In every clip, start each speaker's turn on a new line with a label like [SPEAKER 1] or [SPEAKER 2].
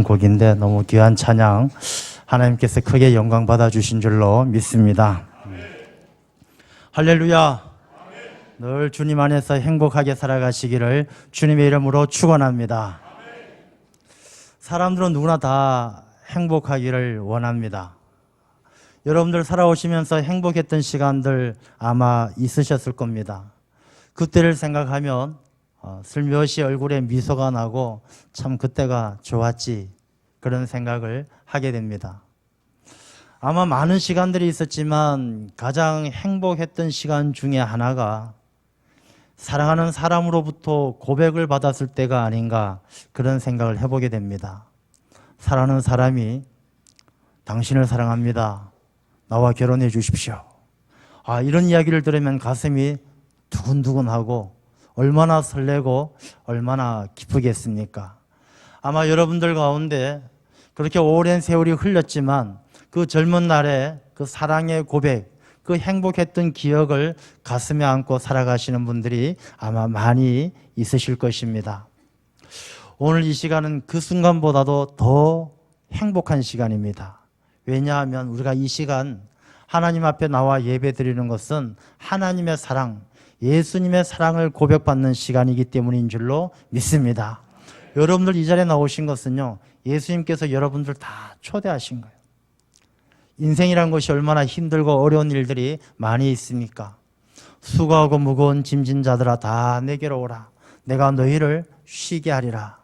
[SPEAKER 1] 곡인데 너무 귀한 찬양 하나님께서 크게 영광 받아주신 줄로 믿습니다. 할렐루야. 늘 주님 안에서 행복하게 살아가시기를 주님의 이름으로 축원합니다. 사람들은 누구나 다 행복하기를 원합니다. 여러분들 살아오시면서 행복했던 시간들 아마 있으셨을 겁니다. 그때를 생각하면 슬며시 얼굴에 미소가 나고 참 그때가 좋았지, 그런 생각을 하게 됩니다. 아마 많은 시간들이 있었지만 가장 행복했던 시간 중에 하나가 사랑하는 사람으로부터 고백을 받았을 때가 아닌가, 그런 생각을 해보게 됩니다. 사랑하는 사람이 당신을 사랑합니다, 나와 결혼해 주십시오. 이런 이야기를 들으면 가슴이 두근두근하고 얼마나 설레고 얼마나 기쁘겠습니까? 아마 여러분들 가운데 그렇게 오랜 세월이 흘렀지만 그 젊은 날에 그 사랑의 고백, 그 행복했던 기억을 가슴에 안고 살아가시는 분들이 아마 많이 있으실 것입니다. 오늘 이 시간은 그 순간보다도 더 행복한 시간입니다. 왜냐하면 우리가 이 시간 하나님 앞에 나와 예배 드리는 것은 하나님의 사랑, 예수님의 사랑을 고백받는 시간이기 때문인 줄로 믿습니다. 여러분들 이 자리에 나오신 것은요, 예수님께서 여러분들 다 초대하신 거예요. 인생이란 것이 얼마나 힘들고 어려운 일들이 많이 있습니까? 수고하고 무거운 짐진 자들아 다 내게로 오라, 내가 너희를 쉬게 하리라.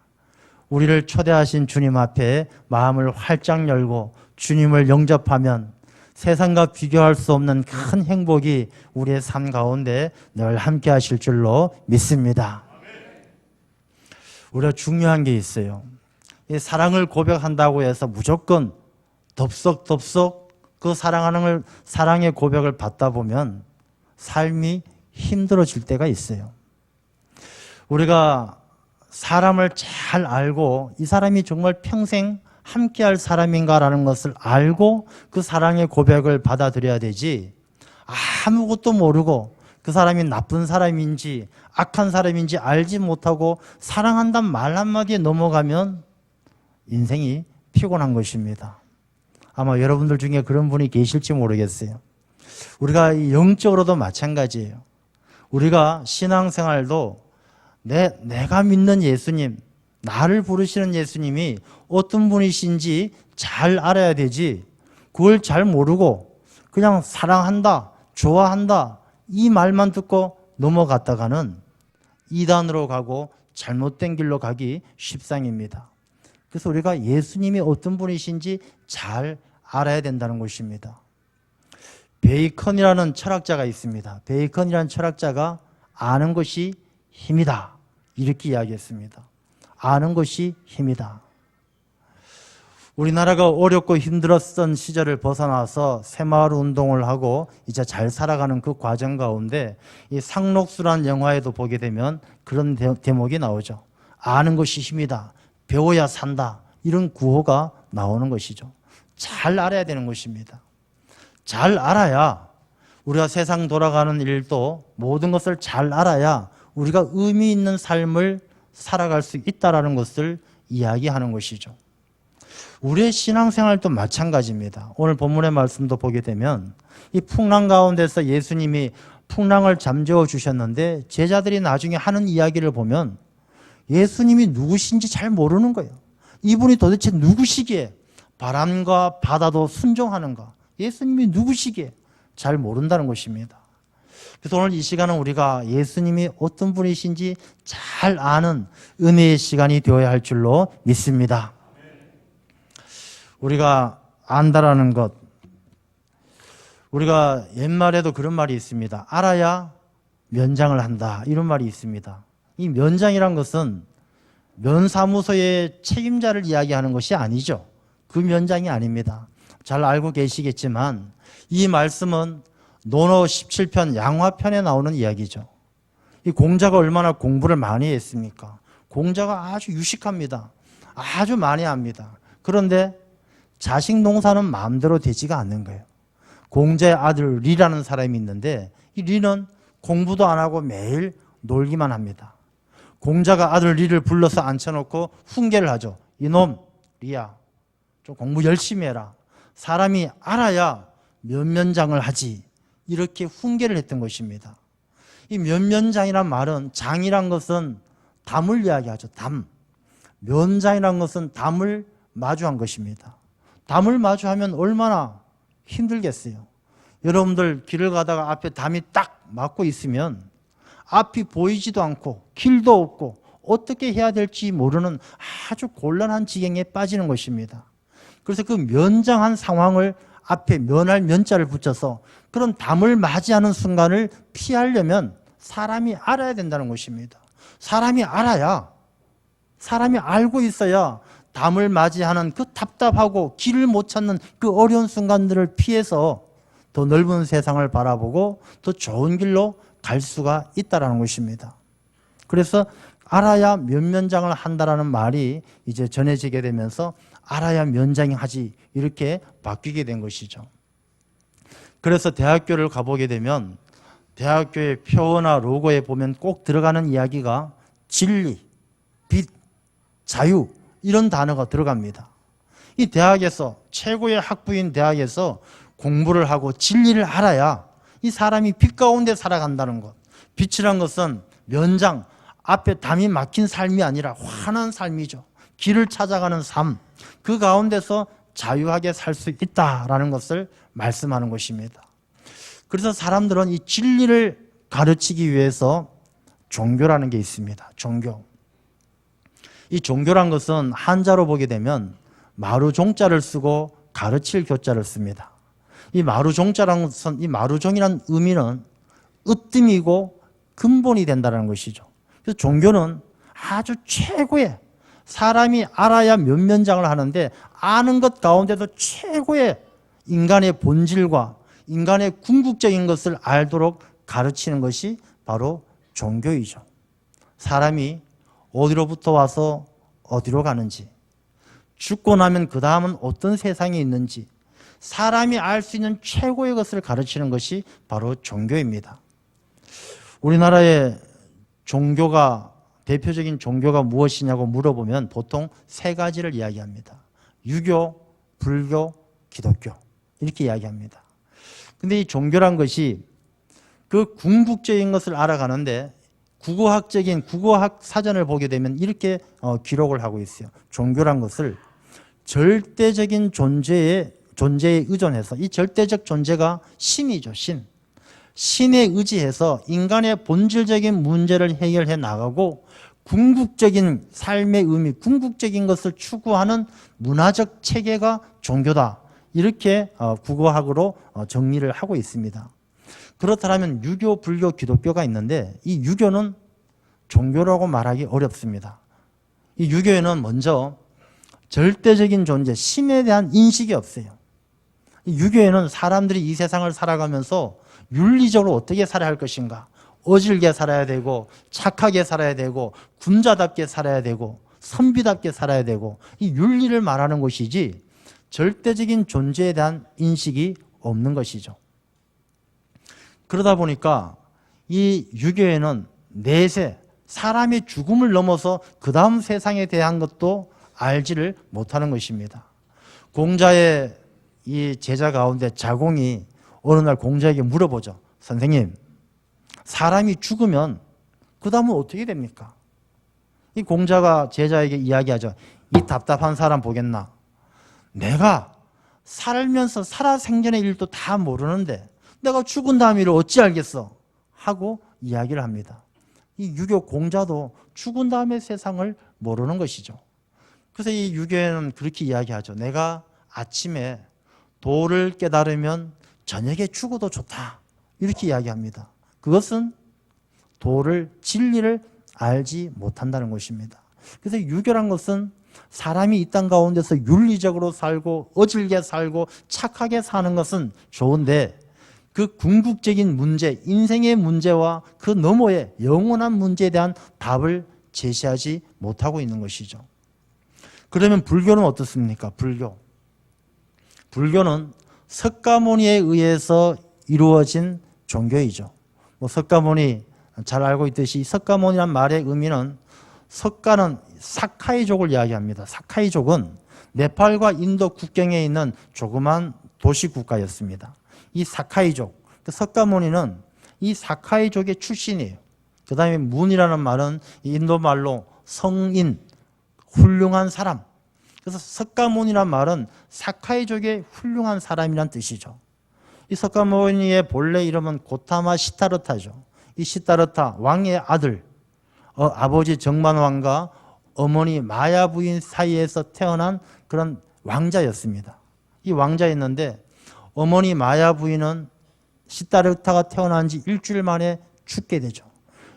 [SPEAKER 1] 우리를 초대하신 주님 앞에 마음을 활짝 열고 주님을 영접하면 세상과 비교할 수 없는 큰 행복이 우리의 삶 가운데 늘 함께 하실 줄로 믿습니다. 우리가 중요한 게 있어요. 이 사랑을 고백한다고 해서 무조건 덥석덥석 그 사랑의 고백을 받다 보면 삶이 힘들어질 때가 있어요. 우리가 사람을 잘 알고 이 사람이 정말 평생 함께할 사람인가라는 것을 알고 그 사랑의 고백을 받아들여야 되지, 아무것도 모르고 그 사람이 나쁜 사람인지 악한 사람인지 알지 못하고 사랑한다는 말 한마디에 넘어가면 인생이 피곤한 것입니다. 아마 여러분들 중에 그런 분이 계실지 모르겠어요. 우리가 영적으로도 마찬가지예요. 우리가 신앙생활도 내가 믿는 예수님, 나를 부르시는 예수님이 어떤 분이신지 잘 알아야 되지, 그걸 잘 모르고 그냥 사랑한다, 좋아한다 이 말만 듣고 넘어갔다가는 이단으로 가고 잘못된 길로 가기 십상입니다. 그래서 우리가 예수님이 어떤 분이신지 잘 알아야 된다는 것입니다. 베이컨이라는 철학자가 있습니다. 베이컨이라는 철학자가 아는 것이 힘이다, 이렇게 이야기했습니다. 아는 것이 힘이다. 우리나라가 어렵고 힘들었던 시절을 벗어나서 새마을 운동을 하고 이제 잘 살아가는 그 과정 가운데 이 상록수라는 영화에도 보게 되면 그런 대목이 나오죠. 아는 것이 힘이다, 배워야 산다, 이런 구호가 나오는 것이죠. 잘 알아야 되는 것입니다. 잘 알아야 우리가 세상 돌아가는 일도 모든 것을 잘 알아야 우리가 의미 있는 삶을 살아갈 수 있다는 것을 이야기하는 것이죠. 우리의 신앙생활도 마찬가지입니다. 오늘 본문의 말씀도 보게 되면 이 풍랑 가운데서 예수님이 풍랑을 잠재워 주셨는데 제자들이 나중에 하는 이야기를 보면 예수님이 누구신지 잘 모르는 거예요. 이분이 도대체 누구시기에 바람과 바다도 순종하는가, 예수님이 누구시기에 잘 모른다는 것입니다. 그래서 오늘 이 시간은 우리가 예수님이 어떤 분이신지 잘 아는 은혜의 시간이 되어야 할 줄로 믿습니다. 우리가 안다라는 것, 우리가 옛말에도 그런 말이 있습니다. 알아야 면장을 한다, 이런 말이 있습니다. 이 면장이란 것은 면사무소의 책임자를 이야기하는 것이 아니죠. 그 면장이 아닙니다. 잘 알고 계시겠지만 이 말씀은 논어 17편 양화편에 나오는 이야기죠. 이 공자가 얼마나 공부를 많이 했습니까? 공자가 아주 유식합니다. 아주 많이 합니다. 그런데 자식 농사는 마음대로 되지가 않는 거예요. 공자의 아들 리라는 사람이 있는데 이 리는 공부도 안 하고 매일 놀기만 합니다. 공자가 아들 리를 불러서 앉혀놓고 훈계를 하죠. 이놈 리야, 좀 공부 열심히 해라. 사람이 알아야 면면장을 하지. 이렇게 훈계를 했던 것입니다. 이 면면장이란 말은, 장이란 것은 담을 이야기하죠. 담. 면장이란 것은 담을 마주한 것입니다. 담을 마주하면 얼마나 힘들겠어요. 여러분들 길을 가다가 앞에 담이 딱 막고 있으면 앞이 보이지도 않고 길도 없고 어떻게 해야 될지 모르는 아주 곤란한 지경에 빠지는 것입니다. 그래서 그 면장한 상황을 앞에 면할 면자를 붙여서 그런 담을 맞이하는 순간을 피하려면 사람이 알아야 된다는 것입니다. 사람이 알아야, 사람이 알고 있어야 담을 맞이하는 그 답답하고 길을 못 찾는 그 어려운 순간들을 피해서 더 넓은 세상을 바라보고 더 좋은 길로 갈 수가 있다는 것입니다. 그래서 알아야 면면장을 한다라는 말이 이제 전해지게 되면서 알아야 면장이 하지, 이렇게 바뀌게 된 것이죠. 그래서 대학교를 가보게 되면 대학교의 표어나 로고에 보면 꼭 들어가는 이야기가 진리, 빛, 자유, 이런 단어가 들어갑니다. 이 대학에서, 최고의 학부인 대학에서 공부를 하고 진리를 알아야 이 사람이 빛 가운데 살아간다는 것. 빛이란 것은 면장, 앞에 담이 막힌 삶이 아니라 환한 삶이죠. 길을 찾아가는 삶, 그 가운데서 자유하게 살 수 있다라는 것을 말씀하는 것입니다. 그래서 사람들은 이 진리를 가르치기 위해서 종교라는 게 있습니다. 종교. 이 종교란 것은 한자로 보게 되면 마루종자를 쓰고 가르칠 교자를 씁니다. 이 마루종자라는 것은, 이 마루종이라는 의미는 으뜸이고 근본이 된다는 것이죠. 그래서 종교는 아주 최고의, 사람이 알아야 면면장을 하는데 아는 것 가운데도 최고의 인간의 본질과 인간의 궁극적인 것을 알도록 가르치는 것이 바로 종교이죠. 사람이 어디로부터 와서 어디로 가는지, 죽고 나면 그 다음은 어떤 세상이 있는지 사람이 알 수 있는 최고의 것을 가르치는 것이 바로 종교입니다. 우리나라의 종교가, 대표적인 종교가 무엇이냐고 물어보면 보통 세 가지를 이야기합니다. 유교, 불교, 기독교, 이렇게 이야기합니다. 근데 이 종교란 것이 그 궁극적인 것을 알아가는데 국어학 사전을 보게 되면 이렇게 기록을 하고 있어요. 종교란 것을 절대적인 존재에 의존해서, 이 절대적 존재가 신이죠. 신에 의지해서 인간의 본질적인 문제를 해결해 나가고 궁극적인 삶의 의미, 궁극적인 것을 추구하는 문화적 체계가 종교다. 이렇게 국어학으로 정리를 하고 있습니다. 그렇다면 유교, 불교, 기독교가 있는데 이 유교는 종교라고 말하기 어렵습니다. 이 유교에는 먼저 절대적인 존재, 신에 대한 인식이 없어요. 이 유교에는 사람들이 이 세상을 살아가면서 윤리적으로 어떻게 살아야 할 것인가, 어질게 살아야 되고 착하게 살아야 되고 군자답게 살아야 되고 선비답게 살아야 되고, 이 윤리를 말하는 것이지 절대적인 존재에 대한 인식이 없는 것이죠. 그러다 보니까 이 유교에는 내세, 사람의 죽음을 넘어서 그 다음 세상에 대한 것도 알지를 못하는 것입니다. 공자의 이 제자 가운데 자공이 어느 날 공자에게 물어보죠. 선생님, 사람이 죽으면 그 다음은 어떻게 됩니까? 이 공자가 제자에게 이야기하죠. 이 답답한 사람 보겠나? 내가 살면서 살아생전의 일도 다 모르는데 내가 죽은 다음 일을 어찌 알겠어? 하고 이야기를 합니다. 이 유교 공자도 죽은 다음의 세상을 모르는 것이죠. 그래서 이 유교에는 그렇게 이야기하죠. 내가 아침에 도를 깨달으면 저녁에 죽어도 좋다. 이렇게 이야기합니다. 그것은 도를, 진리를 알지 못한다는 것입니다. 그래서 유교란 것은 사람이 이 땅 가운데서 윤리적으로 살고 어질게 살고 착하게 사는 것은 좋은데 그 궁극적인 문제, 인생의 문제와 그 너머의 영원한 문제에 대한 답을 제시하지 못하고 있는 것이죠. 그러면 불교는 어떻습니까? 불교는 석가모니에 의해서 이루어진 종교이죠. 석가모니 잘 알고 있듯이 석가모니란 말의 의미는, 석가는 사카이족을 이야기합니다. 사카이족은 네팔과 인도 국경에 있는 조그만 도시 국가였습니다. 이 사카이족, 석가모니는 이 사카이족의 출신이에요. 그 다음에 문이라는 말은 인도 말로 성인, 훌륭한 사람. 그래서 석가모니란 말은 사카이족의 훌륭한 사람이란 뜻이죠. 이 석가모니의 본래 이름은 고타마 시타르타죠. 이 시타르타 왕의 아들, 아버지 정만왕과 어머니 마야 부인 사이에서 태어난 그런 왕자였습니다. 이 왕자였는데 어머니 마야 부인은 시타르타가 태어난 지 일주일 만에 죽게 되죠.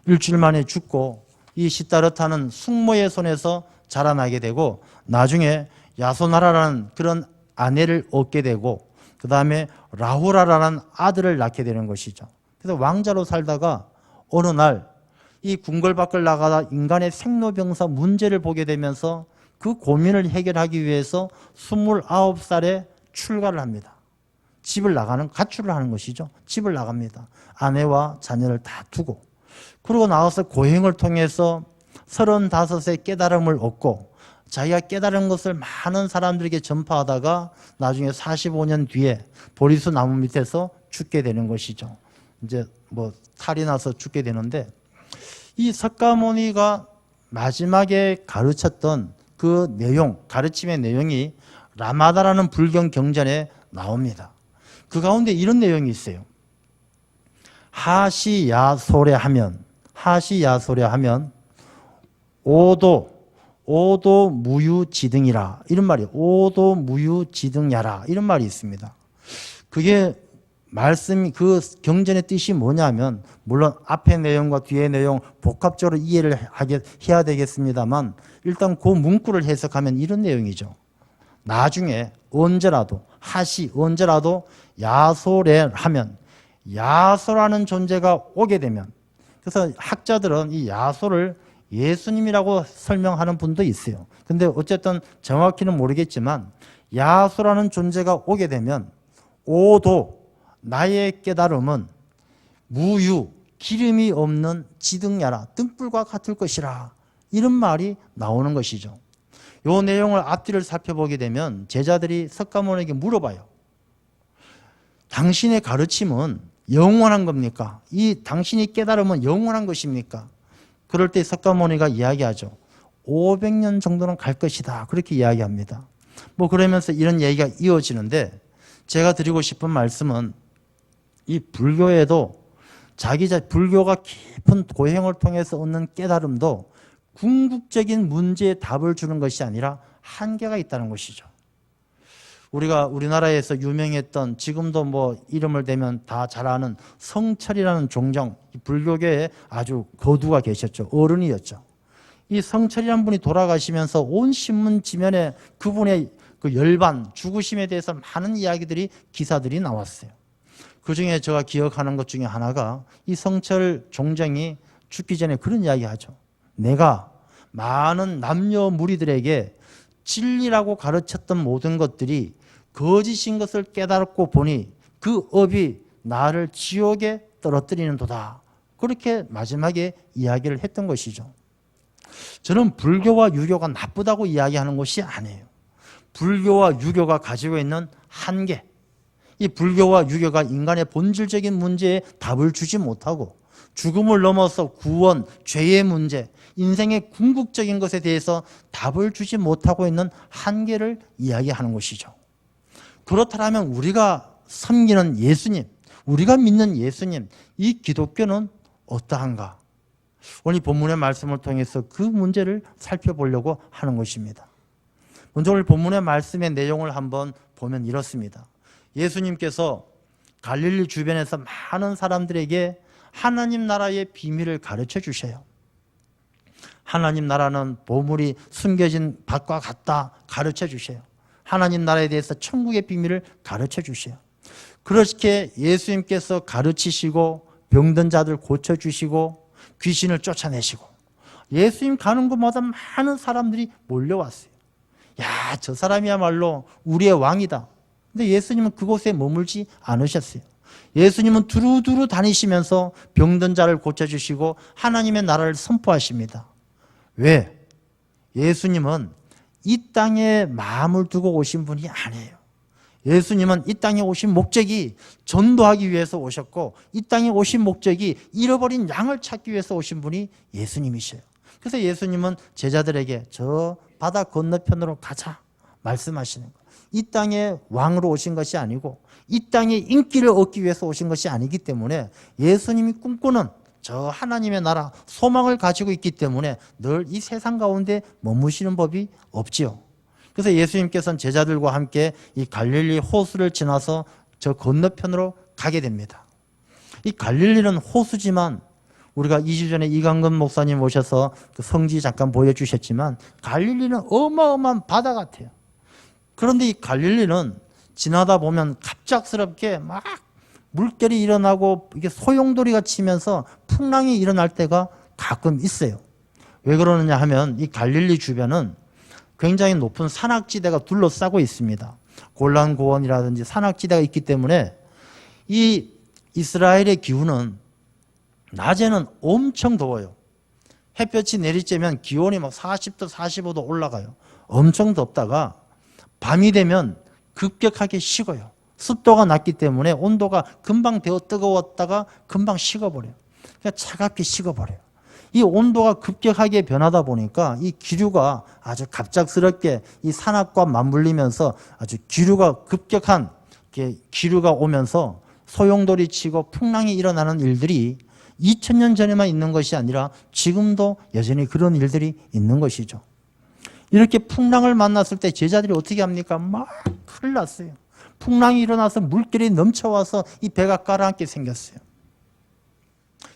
[SPEAKER 1] 일주일 만에 죽고 이 시타르타는 숙모의 손에서 자라나게 되고 나중에 야소나라라는 그런 아내를 얻게 되고 그 다음에 라후라라는 아들을 낳게 되는 것이죠. 그래서 왕자로 살다가 어느 날 이 궁궐 밖을 나가다 인간의 생로병사 문제를 보게 되면서 그 고민을 해결하기 위해서 29살에 출가를 합니다. 집을 나가는, 가출을 하는 것이죠. 집을 나갑니다. 아내와 자녀를 다 두고. 그러고 나와서 고행을 통해서 35세 깨달음을 얻고 자기가 깨달은 것을 많은 사람들에게 전파하다가 나중에 45년 뒤에 보리수 나무 밑에서 죽게 되는 것이죠. 이제 뭐 탈이 나서 죽게 되는데 이 석가모니가 마지막에 가르쳤던 그 내용, 가르침의 내용이 라마다라는 불경 경전에 나옵니다. 그 가운데 이런 내용이 있어요. 하시야소래 하면 오도 무유지등이라 이런 말이에요. 오도 무유지등야라 이런 말이 있습니다. 그게 말씀이 그 경전의 뜻이 뭐냐면 물론 앞의 내용과 뒤의 내용 복합적으로 이해를 해야 되겠습니다만 일단 그 문구를 해석하면 이런 내용이죠. 나중에 언제라도 야소래 하면 야소라는 존재가 오게 되면 그래서 학자들은 이 야소를 예수님이라고 설명하는 분도 있어요. 근데 어쨌든 정확히는 모르겠지만 야소라는 존재가 오게 되면 오도 나의 깨달음은 무유 기름이 없는 지등야라 등불과 같을 것이라 이런 말이 나오는 것이죠. 이 내용을 앞뒤를 살펴보게 되면 제자들이 석가모니에게 물어봐요. 당신의 가르침은 영원한 겁니까? 이 당신이 깨달음은 영원한 것입니까? 그럴 때 석가모니가 이야기하죠. 500년 정도는 갈 것이다. 그렇게 이야기합니다. 뭐 그러면서 이런 얘기가 이어지는데 제가 드리고 싶은 말씀은 이 불교에도 불교가 깊은 고행을 통해서 얻는 깨달음도 궁극적인 문제에 답을 주는 것이 아니라 한계가 있다는 것이죠. 우리가 우리나라에서 유명했던 지금도 뭐 이름을 대면 다 잘 아는 성철이라는 종정, 불교계에 아주 거두가 계셨죠. 어른이었죠. 이 성철이라는 분이 돌아가시면서 온 신문 지면에 그분의 그 열반, 죽으심에 대해서 많은 이야기들이 기사들이 나왔어요. 그중에 제가 기억하는 것 중에 하나가 이 성철 종정이 죽기 전에 그런 이야기하죠. 내가 많은 남녀 무리들에게 진리라고 가르쳤던 모든 것들이 거짓인 것을 깨달고 보니 그 업이 나를 지옥에 떨어뜨리는 도다. 그렇게 마지막에 이야기를 했던 것이죠. 저는 불교와 유교가 나쁘다고 이야기하는 것이 아니에요. 불교와 유교가 가지고 있는 한계, 이 불교와 유교가 인간의 본질적인 문제에 답을 주지 못하고 죽음을 넘어서 구원, 죄의 문제, 인생의 궁극적인 것에 대해서 답을 주지 못하고 있는 한계를 이야기하는 것이죠. 그렇다면 우리가 섬기는 예수님, 우리가 믿는 예수님, 이 기독교는 어떠한가? 오늘 본문의 말씀을 통해서 그 문제를 살펴보려고 하는 것입니다. 먼저 오늘 본문의 말씀의 내용을 한번 보면 이렇습니다. 예수님께서 갈릴리 주변에서 많은 사람들에게 하나님 나라의 비밀을 가르쳐 주셔요. 하나님 나라는 보물이 숨겨진 밭과 같다 가르쳐 주셔요. 하나님 나라에 대해서 천국의 비밀을 가르쳐 주셔요. 그렇게 예수님께서 가르치시고 병든 자들 고쳐주시고 귀신을 쫓아내시고 예수님 가는 곳마다 많은 사람들이 몰려왔어요. 야, 저 사람이야말로 우리의 왕이다. 근데 예수님은 그곳에 머물지 않으셨어요. 예수님은 두루두루 다니시면서 병든 자를 고쳐주시고 하나님의 나라를 선포하십니다. 왜? 예수님은 이 땅에 마음을 두고 오신 분이 아니에요. 예수님은 이 땅에 오신 목적이 전도하기 위해서 오셨고, 이 땅에 오신 목적이 잃어버린 양을 찾기 위해서 오신 분이 예수님이셔요. 그래서 예수님은 제자들에게 저 바다 건너편으로 가자 말씀하시는 거예요. 이 땅에 왕으로 오신 것이 아니고 이 땅에 인기를 얻기 위해서 오신 것이 아니기 때문에, 예수님이 꿈꾸는 저 하나님의 나라 소망을 가지고 있기 때문에 늘 이 세상 가운데 머무시는 법이 없지요. 그래서 예수님께서는 제자들과 함께 이 갈릴리 호수를 지나서 저 건너편으로 가게 됩니다. 이 갈릴리는 호수지만, 우리가 2주 전에 이강근 목사님 오셔서 그 성지 잠깐 보여주셨지만, 갈릴리는 어마어마한 바다 같아요. 그런데 이 갈릴리는 지나다 보면 갑작스럽게 막 물결이 일어나고 이게 소용돌이가 치면서 풍랑이 일어날 때가 가끔 있어요. 왜 그러느냐 하면, 이 갈릴리 주변은 굉장히 높은 산악지대가 둘러싸고 있습니다. 골란 고원이라든지 산악지대가 있기 때문에 이 이스라엘의 기후는 낮에는 엄청 더워요. 햇볕이 내리쬐면 기온이 막 40도, 45도 올라가요. 엄청 덥다가 밤이 되면 급격하게 식어요. 습도가 낮기 때문에 온도가 금방 데워 뜨거웠다가 금방 식어버려요. 그러니까 차갑게 식어버려요. 이 온도가 급격하게 변하다 보니까 이 기류가 아주 갑작스럽게 이 산악과 맞물리면서 아주 기류가 급격한 기류가 오면서 소용돌이 치고 풍랑이 일어나는 일들이 2000년 전에만 있는 것이 아니라 지금도 여전히 그런 일들이 있는 것이죠. 이렇게 풍랑을 만났을 때 제자들이 어떻게 합니까? 막 큰일 났어요. 풍랑이 일어나서 물결이 넘쳐와서 이 배가 가라앉게 생겼어요.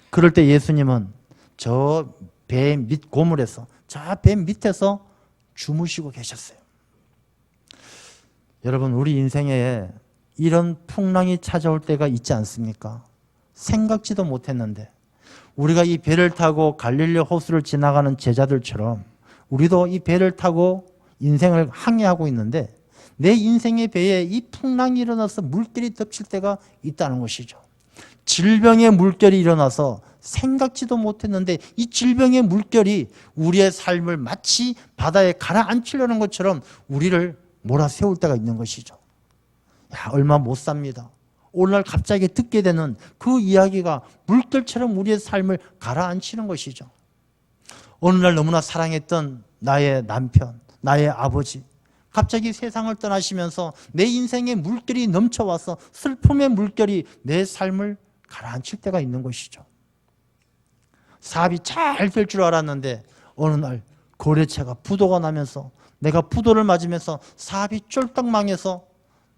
[SPEAKER 1] 그럴 때 예수님은 저 배 밑 고물에서, 저 배 밑에서 주무시고 계셨어요. 여러분, 우리 인생에 이런 풍랑이 찾아올 때가 있지 않습니까? 생각지도 못했는데, 우리가 이 배를 타고 갈릴리 호수를 지나가는 제자들처럼 우리도 이 배를 타고 인생을 항해하고 있는데, 내 인생의 배에 이 풍랑이 일어나서 물결이 덮칠 때가 있다는 것이죠. 질병의 물결이 일어나서 생각지도 못했는데 이 질병의 물결이 우리의 삶을 마치 바다에 가라앉히려는 것처럼 우리를 몰아세울 때가 있는 것이죠. 얼마 못 삽니다. 오늘날 갑자기 듣게 되는 그 이야기가 물결처럼 우리의 삶을 가라앉히는 것이죠. 어느 날 너무나 사랑했던 나의 남편, 나의 아버지, 갑자기 세상을 떠나시면서 내 인생에 물결이 넘쳐와서 슬픔의 물결이 내 삶을 가라앉힐 때가 있는 것이죠. 사업이 잘 될 줄 알았는데 어느 날 거래처가 부도가 나면서, 내가 부도를 맞으면서 사업이 쫄딱 망해서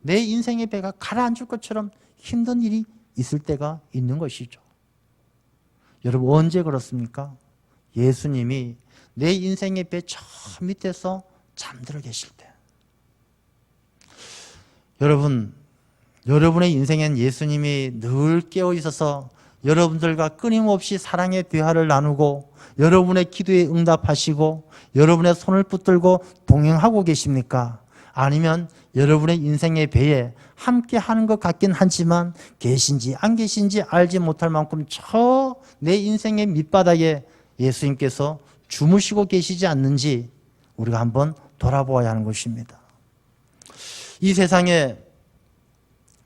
[SPEAKER 1] 내 인생의 배가 가라앉을 것처럼 힘든 일이 있을 때가 있는 것이죠. 여러분, 언제 그렇습니까? 예수님이 내 인생의 배 저 밑에서 잠들어 계실 때. 여러분, 여러분의 인생엔 예수님이 늘 깨어 있어서 여러분들과 끊임없이 사랑의 대화를 나누고 여러분의 기도에 응답하시고 여러분의 손을 붙들고 동행하고 계십니까? 아니면 여러분의 인생의 배에 함께 하는 것 같긴 하지만 계신지 안 계신지 알지 못할 만큼 저 내 인생의 밑바닥에 예수님께서 주무시고 계시지 않는지 우리가 한번 돌아보아야 하는 것입니다. 이 세상에,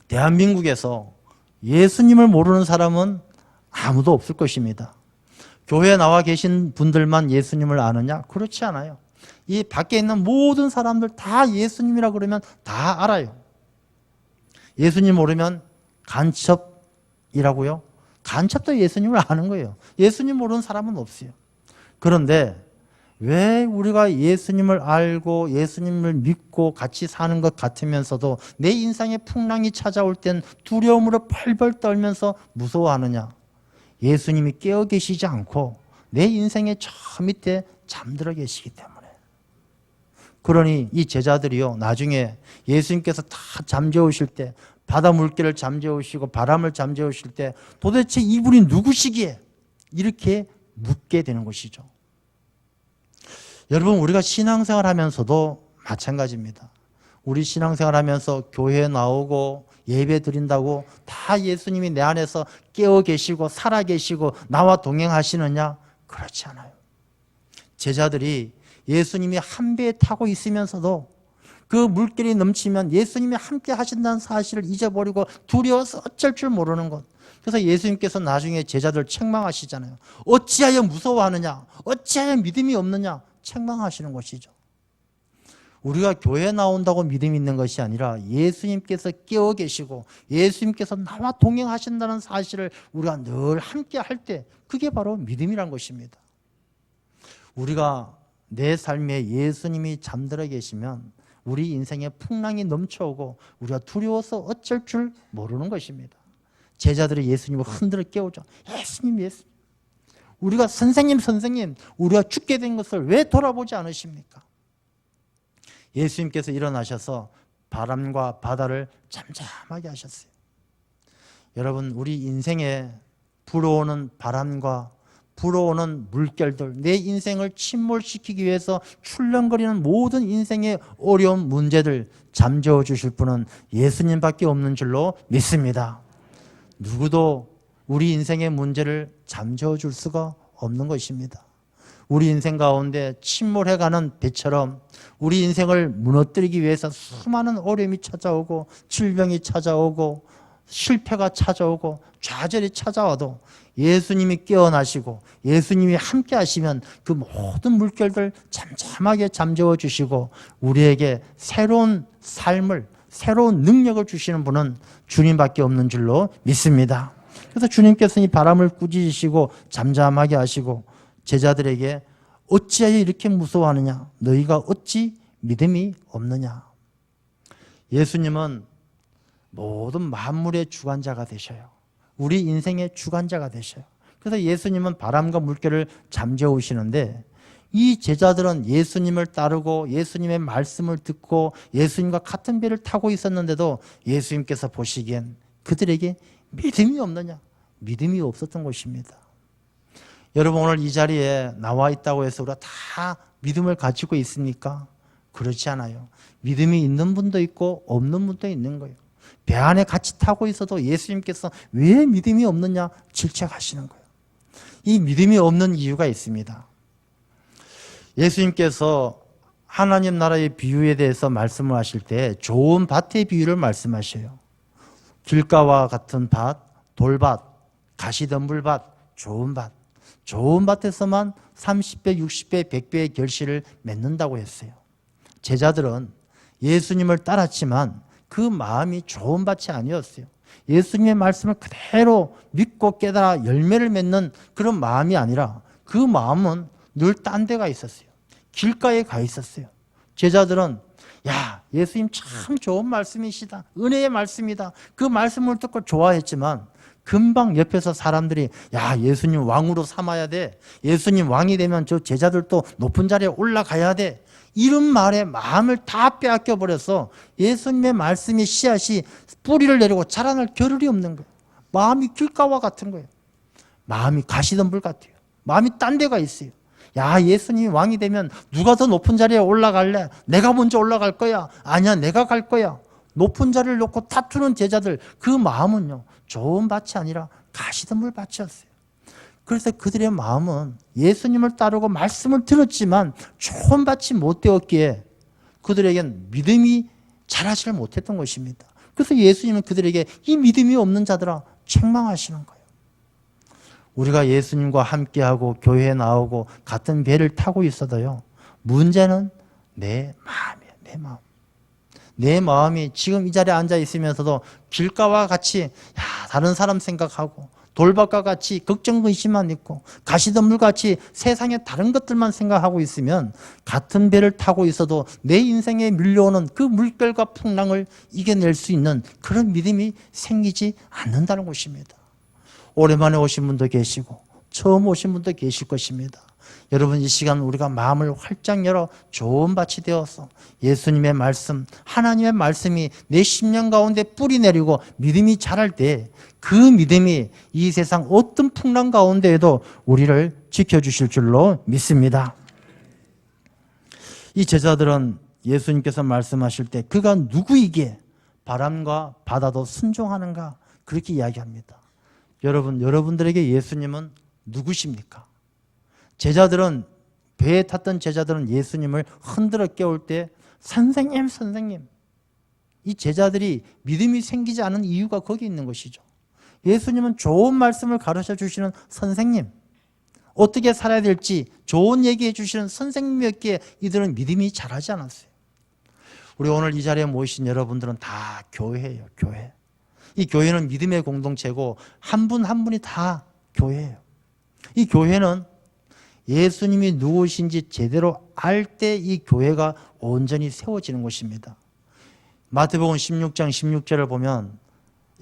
[SPEAKER 1] 대한민국에서 예수님을 모르는 사람은 아무도 없을 것입니다. 교회에 나와 계신 분들만 예수님을 아느냐? 그렇지 않아요. 이 밖에 있는 모든 사람들 다 예수님이라 그러면 다 알아요. 예수님 모르면 간첩이라고요? 간첩도 예수님을 아는 거예요. 예수님 모르는 사람은 없어요. 그런데 왜 우리가 예수님을 알고 예수님을 믿고 같이 사는 것 같으면서도 내 인생에 풍랑이 찾아올 땐 두려움으로 펄펄 떨면서 무서워하느냐? 예수님이 깨어 계시지 않고 내 인생의 저 밑에 잠들어 계시기 때문에. 그러니 이 제자들이요, 나중에 예수님께서 다 잠재우실 때, 바다 물결을 잠재우시고 바람을 잠재우실 때 도대체 이분이 누구시기에 이렇게 묻게 되는 것이죠. 여러분, 우리가 신앙생활 하면서도 마찬가지입니다. 우리 신앙생활 하면서 교회에 나오고 예배 드린다고 다 예수님이 내 안에서 깨어 계시고 살아 계시고 나와 동행하시느냐? 그렇지 않아요. 제자들이 예수님이 한 배에 타고 있으면서도 그 물결이 넘치면 예수님이 함께 하신다는 사실을 잊어버리고 두려워서 어쩔 줄 모르는 것. 그래서 예수님께서 나중에 제자들 책망하시잖아요. 어찌하여 무서워하느냐? 어찌하여 믿음이 없느냐? 책망하시는 것이죠. 우리가 교회 나온다고 믿음이 있는 것이 아니라 예수님께서 깨어 계시고 예수님께서 나와 동행하신다는 사실을 우리가 늘 함께 할 때 그게 바로 믿음이란 것입니다. 우리가 내 삶에 예수님이 잠들어 계시면 우리 인생에 풍랑이 넘쳐오고 우리가 두려워서 어쩔 줄 모르는 것입니다. 제자들이 예수님을 흔들어 깨우죠. 예수님, 예수님. 우리가 선생님, 우리가 죽게 된 것을 왜 돌아보지 않으십니까? 예수님께서 일어나셔서 바람과 바다를 잠잠하게 하셨어요. 여러분, 우리 인생에 불어오는 바람과 불어오는 물결들, 내 인생을 침몰시키기 위해서 출렁거리는 모든 인생의 어려운 문제들 잠재워 주실 분은 예수님밖에 없는 줄로 믿습니다. 누구도 우리 인생의 문제를 잠재워 줄 수가 없는 것입니다. 우리 인생 가운데 침몰해가는 배처럼 우리 인생을 무너뜨리기 위해서 수많은 어려움이 찾아오고 질병이 찾아오고 실패가 찾아오고 좌절이 찾아와도 예수님이 깨어나시고 예수님이 함께 하시면 그 모든 물결들 잠잠하게 잠재워 주시고 우리에게 새로운 삶을, 새로운 능력을 주시는 분은 주님밖에 없는 줄로 믿습니다. 그래서 주님께서 이 바람을 꾸짖으시고 잠잠하게 하시고 제자들에게 어찌하여 이렇게 무서워하느냐? 너희가 어찌 믿음이 없느냐? 예수님은 모든 만물의 주관자가 되셔요. 우리 인생의 주관자가 되셔요. 그래서 예수님은 바람과 물결을 잠재우시는데 이 제자들은 예수님을 따르고 예수님의 말씀을 듣고 예수님과 같은 배를 타고 있었는데도 예수님께서 보시기엔 그들에게 믿음이 없느냐? 믿음이 없었던 것입니다. 여러분, 오늘 이 자리에 나와 있다고 해서 우리가 다 믿음을 가지고 있습니까? 그렇지 않아요. 믿음이 있는 분도 있고 없는 분도 있는 거예요. 배 안에 같이 타고 있어도 예수님께서 왜 믿음이 없느냐 질책하시는 거예요. 이 믿음이 없는 이유가 있습니다. 예수님께서 하나님 나라의 비유에 대해서 말씀을 하실 때 좋은 밭의 비유를 말씀하셔요. 길가와 같은 밭, 돌밭, 가시덤불밭, 좋은 밭. 좋은 밭에서만 30배, 60배, 100배의 결실을 맺는다고 했어요. 제자들은 예수님을 따랐지만 그 마음이 좋은 밭이 아니었어요. 예수님의 말씀을 그대로 믿고 깨달아 열매를 맺는 그런 마음이 아니라 그 마음은 늘 딴 데가 있었어요. 길가에 가 있었어요. 제자들은 야, 예수님 참 좋은 말씀이시다. 은혜의 말씀이다. 그 말씀을 듣고 좋아했지만 금방 옆에서 사람들이 야, 예수님 왕으로 삼아야 돼. 예수님 왕이 되면 저 제자들도 높은 자리에 올라가야 돼. 이런 말에 마음을 다 빼앗겨 버려서 예수님의 말씀의 씨앗이 뿌리를 내리고 자라날 겨를이 없는 거예요. 마음이 길가와 같은 거예요. 마음이 가시덤불 같아요. 마음이 딴 데가 있어요. 야, 예수님이 왕이 되면 누가 더 높은 자리에 올라갈래? 내가 먼저 올라갈 거야. 아니야, 내가 갈 거야. 높은 자리를 놓고 다투는 제자들, 그 마음은요, 좋은 밭이 아니라 가시덤불 밭이었어요. 그래서 그들의 마음은 예수님을 따르고 말씀을 들었지만 좋은 밭이 못 되었기에 그들에겐 믿음이 자라지를 못했던 것입니다. 그래서 예수님은 그들에게 이 믿음이 없는 자들아 책망하시는 거예요. 우리가 예수님과 함께하고 교회에 나오고 같은 배를 타고 있어도요, 문제는 내 마음이에요. 내 마음. 내 마음이 지금 이 자리에 앉아 있으면서도 길가와 같이 다른 사람 생각하고 돌밭과 같이 걱정 근심만 있고 가시덤불같이 세상의 다른 것들만 생각하고 있으면 같은 배를 타고 있어도 내 인생에 밀려오는 그 물결과 풍랑을 이겨낼 수 있는 그런 믿음이 생기지 않는다는 것입니다. 오랜만에 오신 분도 계시고 처음 오신 분도 계실 것입니다. 여러분, 이 시간 우리가 마음을 활짝 열어 좋은 밭이 되어서 예수님의 말씀, 하나님의 말씀이 내 심령 가운데 뿌리 내리고 믿음이 자랄 때 그 믿음이 이 세상 어떤 풍랑 가운데에도 우리를 지켜주실 줄로 믿습니다. 이 제자들은 예수님께서 말씀하실 때 그가 누구이기에 바람과 바다도 순종하는가 그렇게 이야기합니다. 여러분, 여러분들에게 예수님은 누구십니까? 제자들은 배에 탔던 제자들은 예수님을 흔들어 깨울 때 선생님, 선생님. 이 제자들이 믿음이 생기지 않은 이유가 거기 있는 것이죠. 예수님은 좋은 말씀을 가르쳐 주시는 선생님, 어떻게 살아야 될지 좋은 얘기해 주시는 선생님이었기에 이들은 믿음이 자라지 않았어요. 우리 오늘 이 자리에 모이신 여러분들은 다 교회예요. 교회. 이 교회는 믿음의 공동체고 한 분 한 분이 다 교회예요. 이 교회는 예수님이 누구신지 제대로 알 때 이 교회가 온전히 세워지는 것입니다. 마태복음 16장 16절을 보면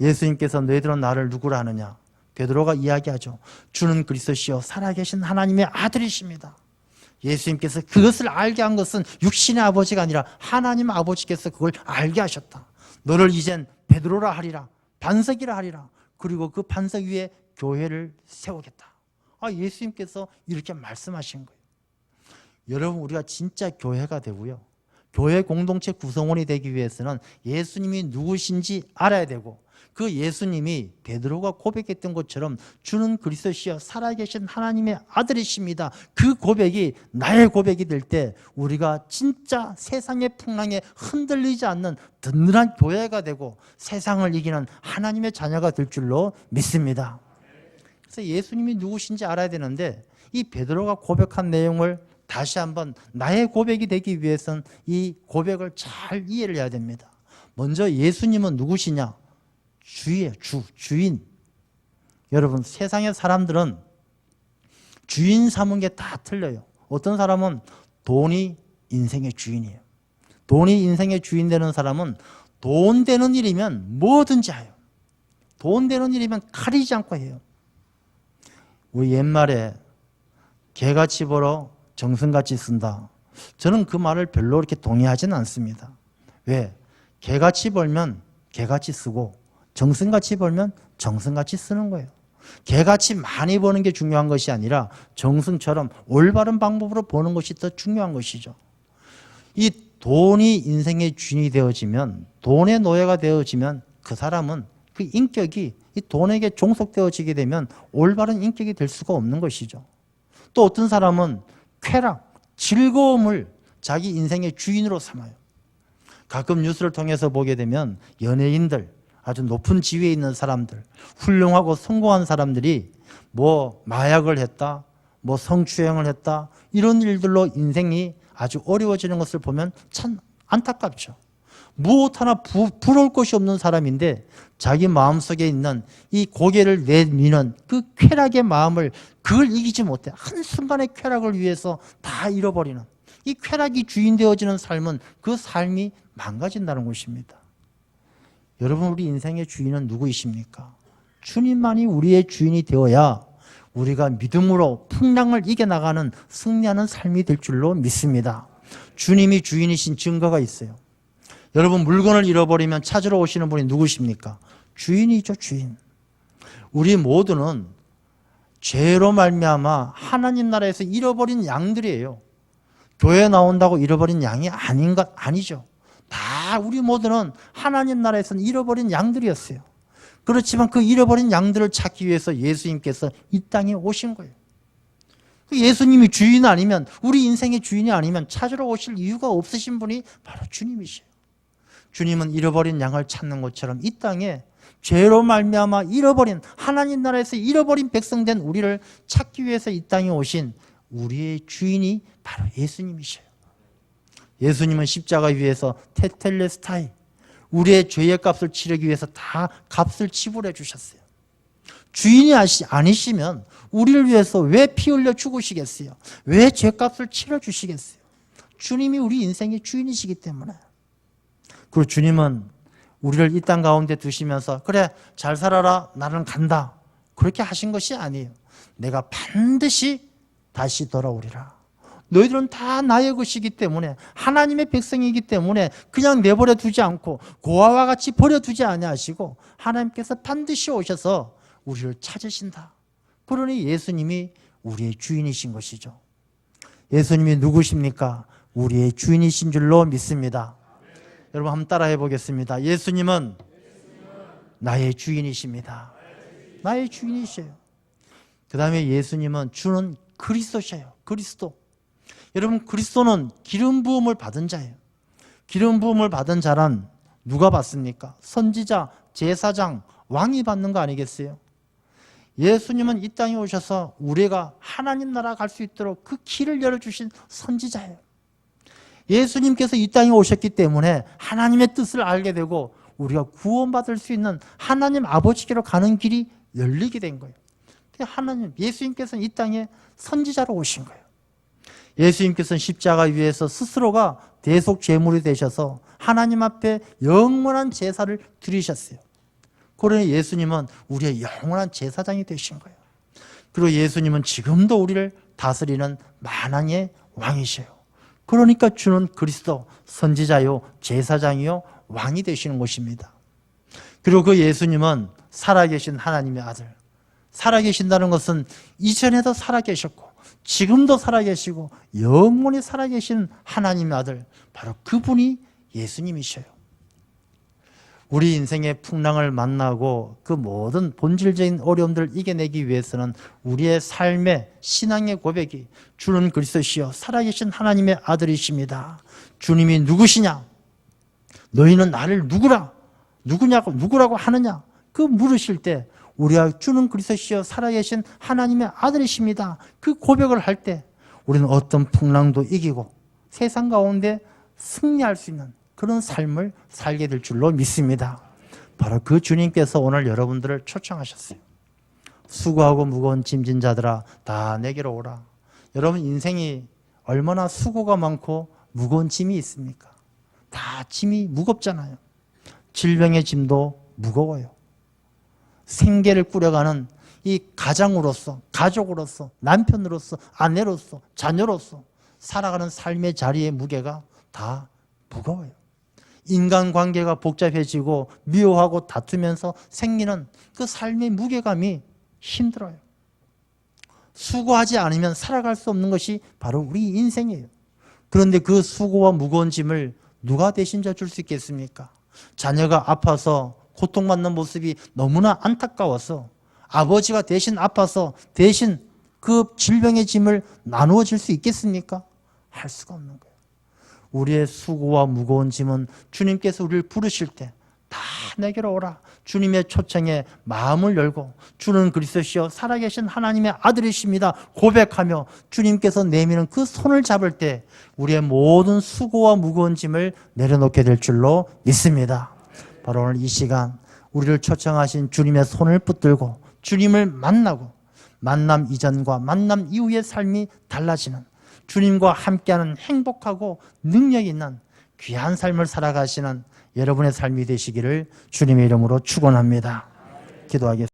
[SPEAKER 1] 예수님께서 너희들은 나를 누구라 하느냐? 베드로가 이야기하죠. 주는 그리스도시요 살아계신 하나님의 아들이십니다. 예수님께서 그것을 알게 한 것은 육신의 아버지가 아니라 하나님 아버지께서 그걸 알게 하셨다. 너를 이젠 베드로라 하리라. 반석이라 하리라. 그리고 그 반석 위에 교회를 세우겠다. 예수님께서 이렇게 말씀하신 거예요. 여러분, 우리가 진짜 교회가 되고요, 교회 공동체 구성원이 되기 위해서는 예수님이 누구신지 알아야 되고, 그 예수님이 베드로가 고백했던 것처럼 주는 그리스도시여 살아계신 하나님의 아들이십니다. 그 고백이 나의 고백이 될 때 우리가 진짜 세상의 풍랑에 흔들리지 않는 든든한 교회가 되고 세상을 이기는 하나님의 자녀가 될 줄로 믿습니다. 그래서 예수님이 누구신지 알아야 되는데, 이 베드로가 고백한 내용을 다시 한번 나의 고백이 되기 위해서는 이 고백을 잘 이해를 해야 됩니다. 먼저 예수님은 누구시냐? 주예요. 주인. 여러분, 세상의 사람들은 주인 삼은 게 다 틀려요. 어떤 사람은 돈이 인생의 주인이에요. 돈이 인생의 주인 되는 사람은 돈 되는 일이면 뭐든지 해요. 돈 되는 일이면 가리지 않고 해요. 우리 옛말에 개같이 벌어 정승같이 쓴다. 저는 그 말을 별로 이렇게 동의하지는 않습니다. 왜? 개같이 벌면 개같이 쓰고 정승같이 벌면 정승같이 쓰는 거예요. 개같이 많이 버는 게 중요한 것이 아니라 정승처럼 올바른 방법으로 버는 것이 더 중요한 것이죠. 이 돈이 인생의 주인이 되어지면, 돈의 노예가 되어지면 그 사람은 그 인격이 이 돈에게 종속되어지게 되면 올바른 인격이 될 수가 없는 것이죠. 또 어떤 사람은 쾌락, 즐거움을 자기 인생의 주인으로 삼아요. 가끔 뉴스를 통해서 보게 되면 연예인들, 아주 높은 지위에 있는 사람들, 훌륭하고 성공한 사람들이 뭐 마약을 했다, 뭐 성추행을 했다, 이런 일들로 인생이 아주 어려워지는 것을 보면 참 안타깝죠. 무엇 하나 부러울 것이 없는 사람인데 자기 마음속에 있는 이 고개를 내미는 그 쾌락의 마음을 그걸 이기지 못해. 한순간의 쾌락을 위해서 다 잃어버리는, 이 쾌락이 주인 되어지는 삶은 그 삶이 망가진다는 것입니다. 여러분, 우리 인생의 주인은 누구이십니까? 주님만이 우리의 주인이 되어야 우리가 믿음으로 풍랑을 이겨나가는 승리하는 삶이 될 줄로 믿습니다. 주님이 주인이신 증거가 있어요. 여러분, 물건을 잃어버리면 찾으러 오시는 분이 누구십니까? 주인이죠, 주인. 우리 모두는 죄로 말미암아 하나님 나라에서 잃어버린 양들이에요. 교회 나온다고 잃어버린 양이 아닌 것 아니죠. 다 우리 모두는 하나님 나라에서는 잃어버린 양들이었어요. 그렇지만 그 잃어버린 양들을 찾기 위해서 예수님께서 이 땅에 오신 거예요. 예수님이 주인 아니면, 우리 인생의 주인이 아니면 찾으러 오실 이유가 없으신 분이 바로 주님이세요. 주님은 잃어버린 양을 찾는 것처럼 이 땅에 죄로 말미암아 잃어버린, 하나님 나라에서 잃어버린 백성된 우리를 찾기 위해서 이 땅에 오신 우리의 주인이 바로 예수님이셔요. 예수님은 십자가 위에서 테텔레스타이, 우리의 죄의 값을 치르기 위해서 다 값을 지불해 주셨어요. 주인이 아니시면 우리를 위해서 왜 피 흘려 죽으시겠어요? 왜 죄값을 치러 주시겠어요? 주님이 우리 인생의 주인이시기 때문에. 그리고 주님은 우리를 이 땅 가운데 두시면서 그래 잘 살아라 나는 간다 그렇게 하신 것이 아니에요. 내가 반드시 다시 돌아오리라. 너희들은 다 나의 것이기 때문에, 하나님의 백성이기 때문에 그냥 내버려 두지 않고 고아와 같이 버려두지 아니하시고 하나님께서 반드시 오셔서 우리를 찾으신다. 그러니 예수님이 우리의 주인이신 것이죠. 예수님이 누구십니까? 우리의 주인이신 줄로 믿습니다. 여러분 한번 따라해 보겠습니다. 예수님은 나의 주인이십니다. 나의 주인이셔요. 그 다음에 예수님은 주는 그리스도셔요. 그리스도. 여러분, 그리스도는 기름 부음을 받은 자예요. 기름 부음을 받은 자란 누가 받습니까? 선지자, 제사장, 왕이 받는 거 아니겠어요? 예수님은 이 땅에 오셔서 우리가 하나님 나라 갈 수 있도록 그 길을 열어주신 선지자예요. 예수님께서 이 땅에 오셨기 때문에 하나님의 뜻을 알게 되고 우리가 구원받을 수 있는 하나님 아버지께로 가는 길이 열리게 된 거예요. 하나님, 예수님께서는 이 땅에 선지자로 오신 거예요. 예수님께서는 십자가 위에서 스스로가 대속 제물이 되셔서 하나님 앞에 영원한 제사를 드리셨어요. 그러니 예수님은 우리의 영원한 제사장이 되신 거예요. 그리고 예수님은 지금도 우리를 다스리는 만왕의 왕이셔요. 그러니까 주는 그리스도, 선지자요, 제사장이요, 왕이 되시는 것입니다. 그리고 그 예수님은 살아계신 하나님의 아들. 살아계신다는 것은 이전에도 살아계셨고 지금도 살아계시고 영원히 살아계신 하나님의 아들, 바로 그분이 예수님이셔요. 우리 인생의 풍랑을 만나고 그 모든 본질적인 어려움들을 이겨내기 위해서는 우리의 삶의 신앙의 고백이 주는 그리스도시요 살아계신 하나님의 아들이십니다. 주님이 누구시냐? 너희는 나를 누구라고 하느냐? 그 물으실 때 우리가 주는 그리스도시요 살아계신 하나님의 아들이십니다. 그 고백을 할 때 우리는 어떤 풍랑도 이기고 세상 가운데 승리할 수 있는 그런 삶을 살게 될 줄로 믿습니다. 바로 그 주님께서 오늘 여러분들을 초청하셨어요. 수고하고 무거운 짐진 자들아 다 내게로 오라. 여러분, 인생이 얼마나 수고가 많고 무거운 짐이 있습니까? 다 짐이 무겁잖아요. 질병의 짐도 무거워요. 생계를 꾸려가는 이 가장으로서, 가족으로서, 남편으로서, 아내로서, 자녀로서 살아가는 삶의 자리의 무게가 다 무거워요. 인간관계가 복잡해지고 미워하고 다투면서 생기는 그 삶의 무게감이 힘들어요. 수고하지 않으면 살아갈 수 없는 것이 바로 우리 인생이에요. 그런데 그 수고와 무거운 짐을 누가 대신 져줄 수 있겠습니까? 자녀가 아파서 고통받는 모습이 너무나 안타까워서 아버지가 대신 아파서 대신 그 질병의 짐을 나누어 줄 수 있겠습니까? 할 수가 없는 거예요. 우리의 수고와 무거운 짐은 주님께서 우리를 부르실 때 다 내게로 오라. 주님의 초청에 마음을 열고 주는 그리스도시요 살아계신 하나님의 아들이십니다 고백하며 주님께서 내미는 그 손을 잡을 때 우리의 모든 수고와 무거운 짐을 내려놓게 될 줄로 믿습니다. 바로 오늘 이 시간 우리를 초청하신 주님의 손을 붙들고 주님을 만나고 만남 이전과 만남 이후의 삶이 달라지는 주님과 함께하는 행복하고 능력 있는 귀한 삶을 살아가시는 여러분의 삶이 되시기를 주님의 이름으로 축원합니다. 기도하겠습니다.